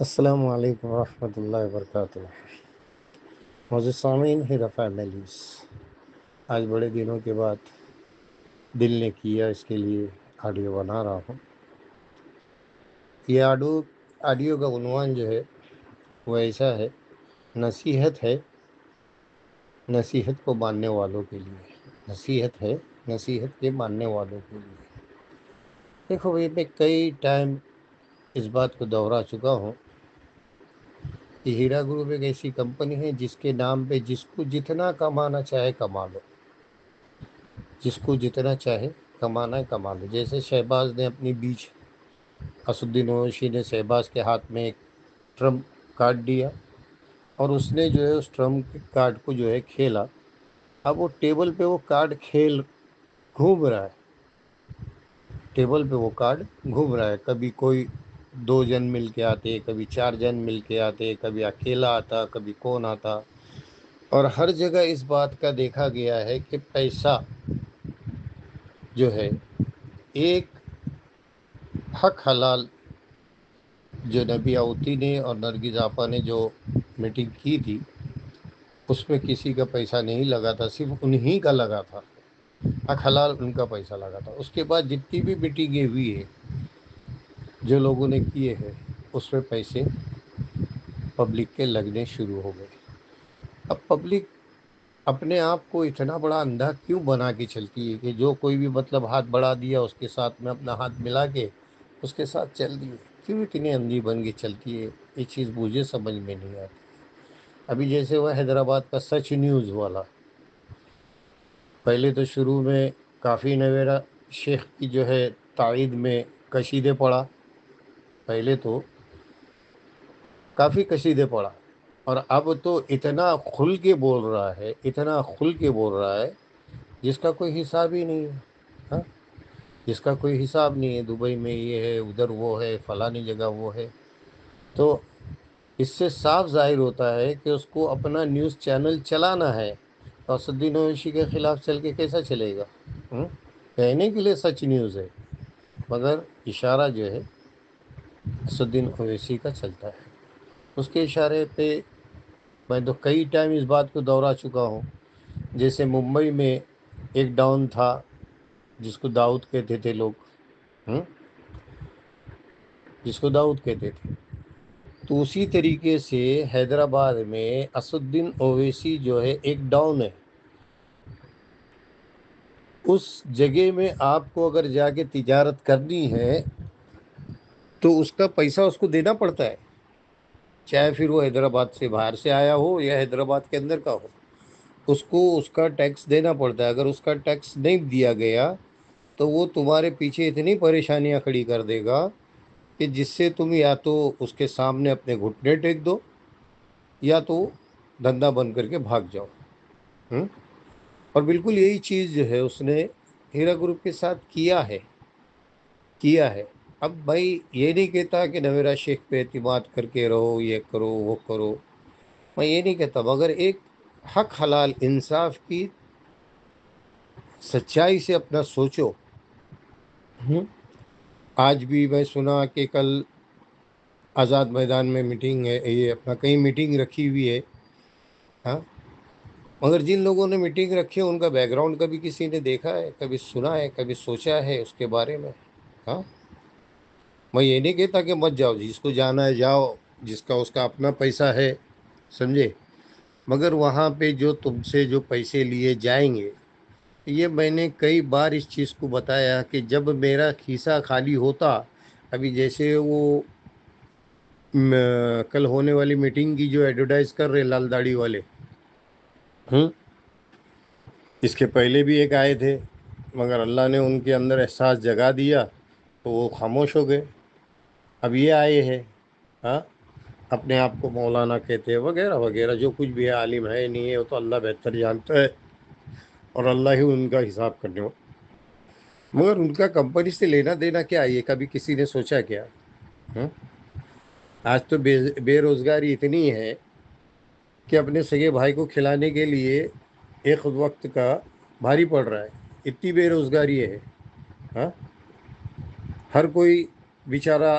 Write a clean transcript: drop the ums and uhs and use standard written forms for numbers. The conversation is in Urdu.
السلام علیکم ورحمۃ اللہ وبرکاتہ۔ معزز سامعین، ہیرا فیملیز، آج بڑے دنوں کے بعد دل نے کیا اس کے لیے آڈیو بنا رہا ہوں۔ یہ آڈیو کا عنوان جو ہے وہ ایسا ہے، نصیحت ہے نصیحت کو ماننے والوں کے لیے۔ نصیحت ہے نصیحت کے ماننے والوں کے لیے۔ دیکھو بھائی، میں کئی ٹائم اس بات کو دہرا چکا ہوں کہ ہیرا گروپ ایک ایسی کمپنی ہے جس کے نام پہ جس کو جتنا کمانا چاہے کما لو، جس کو جتنا چاہے کمانا ہے کما لو۔ جیسے شہباز نے اپنی بیچ، اسدالدین اویسی نے شہباز کے ہاتھ میں ایک ٹرمپ کارڈ دیا اور اس نے جو ہے اس ٹرمپ کارڈ کو جو ہے کھیلا۔ اب وہ ٹیبل پہ وہ کارڈ گھوم رہا ہے، ٹیبل پہ وہ کارڈ گھوم رہا ہے۔ کبھی کوئی 2 جن مل کے آتے، کبھی 4 جن مل کے آتے، کبھی اکیلا آتا، کبھی کون آتا، اور ہر جگہ اس بات کا دیکھا گیا ہے کہ پیسہ جو ہے ایک حق حلال، جو نبی آوتی نے اور نرگس آپا نے جو میٹنگ کی تھی اس میں کسی کا پیسہ نہیں لگا تھا، صرف انہی کا لگا تھا، حق حلال ان کا پیسہ لگا تھا۔ اس کے بعد جتنی بھی میٹنگیں ہوئی ہے جو لوگوں نے کیے ہیں اس میں پیسے پبلک کے لگنے شروع ہو گئے۔ اب پبلک اپنے آپ کو اتنا بڑا اندھا کیوں بنا کے چلتی ہے کہ جو کوئی بھی مطلب ہاتھ بڑھا دیا اس کے ساتھ میں اپنا ہاتھ ملا کے اس کے ساتھ چل دی ہے؟ کیوں اتنی اندھی بن کے چلتی ہے؟ یہ چیز مجھے سمجھ میں نہیں آتی۔ ابھی جیسے وہ حیدرآباد کا سچ نیوز والا، پہلے تو شروع میں کافی نویرا شیخ کی جو ہے تائید میں کشیدے پڑا، پہلے تو کافی کشیدے پڑا، اور اب تو اتنا کھل کے بول رہا ہے، اتنا کھل کے بول رہا ہے جس کا کوئی حساب ہی نہیں ہے۔ ہاں، جس کا کوئی حساب نہیں ہے۔ دبئی میں یہ ہے، ادھر وہ ہے، فلانی جگہ وہ ہے۔ تو اس سے صاف ظاہر ہوتا ہے کہ اس کو اپنا نیوز چینل چلانا ہے، تو اسدالدین اویسی کے خلاف چل کے کیسا چلے گا؟ کہنے کے لیے سچ نیوز ہے، مگر اشارہ جو ہے اسدالدین اویسی کا چلتا ہے۔ اس کے اشارے پہ میں تو کئی ٹائم اس بات کو دہرا چکا ہوں۔ جیسے ممبئی میں ایک ڈاؤن تھا جس کو داؤد کہتے تھے لوگ، جس کو داؤد کہتے تھے، تو اسی طریقے سے حیدرآباد میں اسدالدین اویسی جو ہے ایک ڈاؤن ہے۔ اس جگہ میں آپ کو اگر جا کے تجارت کرنی ہے تو اس کا پیسہ اس کو دینا پڑتا ہے، چاہے پھر وہ حیدرآباد سے باہر سے آیا ہو یا حیدرآباد کے اندر کا ہو، اس کو اس کا ٹیکس دینا پڑتا ہے۔ اگر اس کا ٹیکس نہیں دیا گیا تو وہ تمہارے پیچھے اتنی پریشانیاں کھڑی کر دے گا کہ جس سے تم یا تو اس کے سامنے اپنے گھٹنے ٹیک دو یا تو دھندا بند کر کے بھاگ جاؤ۔ اور بالکل یہی چیز جو ہے اس نے ہیرا گروپ کے ساتھ کیا ہے۔ اب بھائی یہ نہیں کہتا کہ نویرا شیخ پہ اعتماد کر کے رہو، یہ کرو وہ کرو، میں یہ نہیں کہتا، مگر ایک حق حلال انصاف کی سچائی سے اپنا سوچو۔ آج بھی میں سنا کہ کل آزاد میدان میں میٹنگ ہے، یہ اپنا کہیں میٹنگ رکھی ہوئی ہے، مگر جن لوگوں نے میٹنگ رکھی ہے ان کا بیک گراؤنڈ کبھی کسی نے دیکھا ہے، کبھی سنا ہے، کبھی سوچا ہے اس کے بارے میں؟ میں یہ نہیں کہتا کہ مت جاؤ، جس کو جانا ہے جاؤ، جس کا اس کا اپنا پیسہ ہے، سمجھے، مگر وہاں پہ جو تم سے جو پیسے لیے جائیں گے، یہ میں نے کئی بار اس چیز کو بتایا کہ جب میرا کھیسہ خالی ہوتا، ابھی جیسے وہ کل ہونے والی میٹنگ کی جو ایڈورٹائز کر رہے لال داڑھی والے، اس کے پہلے بھی ایک آئے تھے، مگر اللہ نے ان کے اندر احساس جگا دیا تو وہ خاموش ہو گئے۔ اب یہ آئے ہیں، اپنے آپ کو مولانا کہتے ہیں وغیرہ وغیرہ، جو کچھ بھی ہے، عالم ہے نہیں ہے وہ تو اللہ بہتر جانتا ہے، اور اللہ ہی ان کا حساب کرنے ہو، مگر ان کا کمپنی سے لینا دینا کیا ہے؟ یہ کبھی کسی نے سوچا کیا؟ آج تو بے روزگاری اتنی ہے کہ اپنے سگے بھائی کو کھلانے کے لیے ایک وقت کا بھاری پڑ رہا ہے، اتنی بے روزگاری ہے۔ ہر کوئی بیچارہ